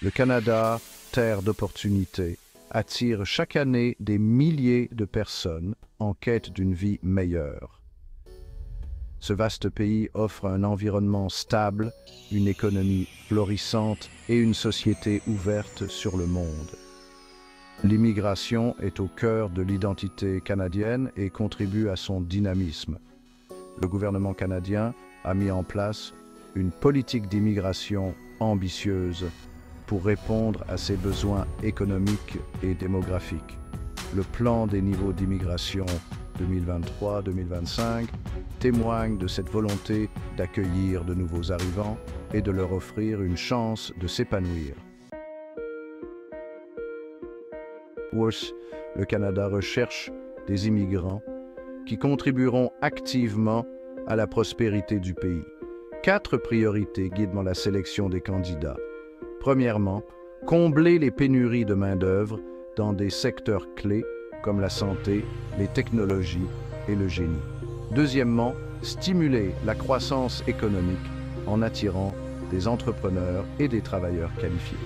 Le Canada, terre d'opportunités, attire chaque année des milliers de personnes en quête d'une vie meilleure. Ce vaste pays offre un environnement stable, une économie florissante et une société ouverte sur le monde. L'immigration est au cœur de l'identité canadienne et contribue à son dynamisme. Le gouvernement canadien a mis en place une politique d'immigration ambitieuse pour répondre à ses besoins économiques et démographiques. Le plan des niveaux d'immigration 2023-2025 témoigne de cette volonté d'accueillir de nouveaux arrivants et de leur offrir une chance de s'épanouir. Le Canada recherche des immigrants qui contribueront activement à la prospérité du pays. 4 priorités guident la sélection des candidats. Premièrement, combler les pénuries de main-d'œuvre dans des secteurs clés comme la santé, les technologies et le génie. Deuxièmement, stimuler la croissance économique en attirant des entrepreneurs et des travailleurs qualifiés.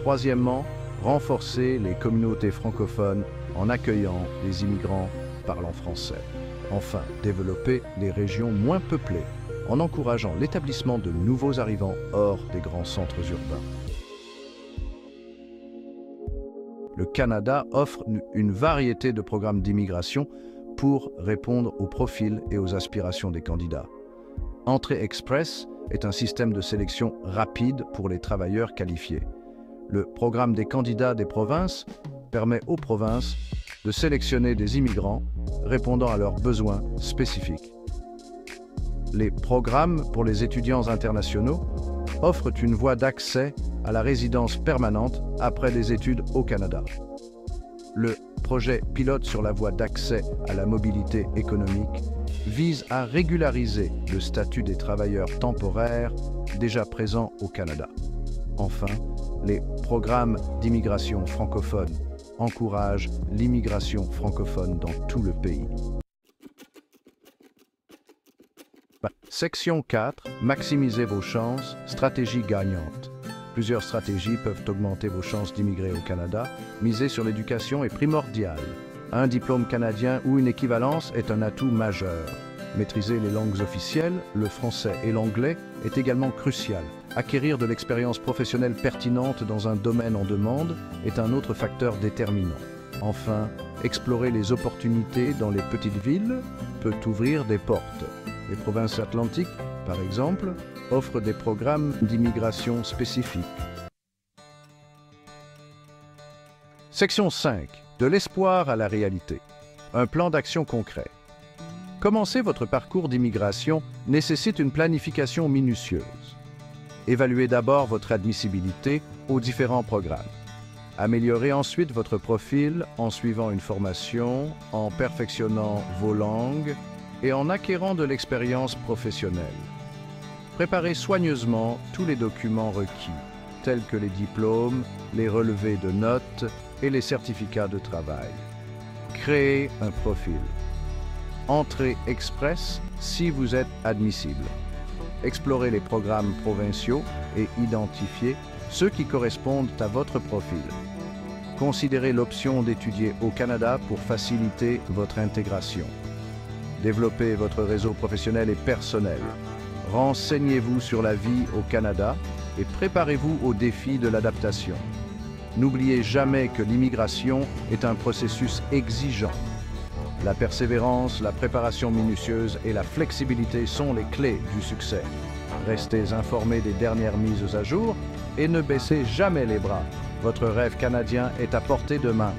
Troisièmement, renforcer les communautés francophones en accueillant des immigrants parlant français. Enfin, développer les régions moins peuplées en encourageant l'établissement de nouveaux arrivants hors des grands centres urbains. Le Canada offre une variété de programmes d'immigration pour répondre aux profils et aux aspirations des candidats. Entrée Express est un système de sélection rapide pour les travailleurs qualifiés. Le programme des candidats des provinces permet aux provinces de sélectionner des immigrants répondant à leurs besoins spécifiques. Les programmes pour les étudiants internationaux offrent une voie d'accès à la résidence permanente après des études au Canada. Le projet pilote sur la voie d'accès à la mobilité économique vise à régulariser le statut des travailleurs temporaires déjà présents au Canada. Enfin, les programmes d'immigration francophone encouragent l'immigration francophone dans tout le pays. Section 4. Maximisez vos chances, stratégie gagnante. Plusieurs stratégies peuvent augmenter vos chances d'immigrer au Canada. Miser sur l'éducation est primordial. Un diplôme canadien ou une équivalence est un atout majeur. Maîtriser les langues officielles, le français et l'anglais, est également crucial. Acquérir de l'expérience professionnelle pertinente dans un domaine en demande est un autre facteur déterminant. Enfin, explorer les opportunités dans les petites villes peut ouvrir des portes. Les provinces atlantiques, par exemple, offrent des programmes d'immigration spécifiques. Section 5. De l'espoir à la réalité. Un plan d'action concret. Commencer votre parcours d'immigration nécessite une planification minutieuse. Évaluez d'abord votre admissibilité aux différents programmes. Améliorez ensuite votre profil en suivant une formation, en perfectionnant vos langues et en acquérant de l'expérience professionnelle. Préparez soigneusement tous les documents requis, tels que les diplômes, les relevés de notes et les certificats de travail. Créez un profil. Entrée express si vous êtes admissible. Explorez les programmes provinciaux et identifiez ceux qui correspondent à votre profil. Considérez l'option d'étudier au Canada pour faciliter votre intégration. Développez votre réseau professionnel et personnel. Renseignez-vous sur la vie au Canada et préparez-vous aux défis de l'adaptation. N'oubliez jamais que l'immigration est un processus exigeant. La persévérance, la préparation minutieuse et la flexibilité sont les clés du succès. Restez informés des dernières mises à jour et ne baissez jamais les bras. Votre rêve canadien est à portée de main.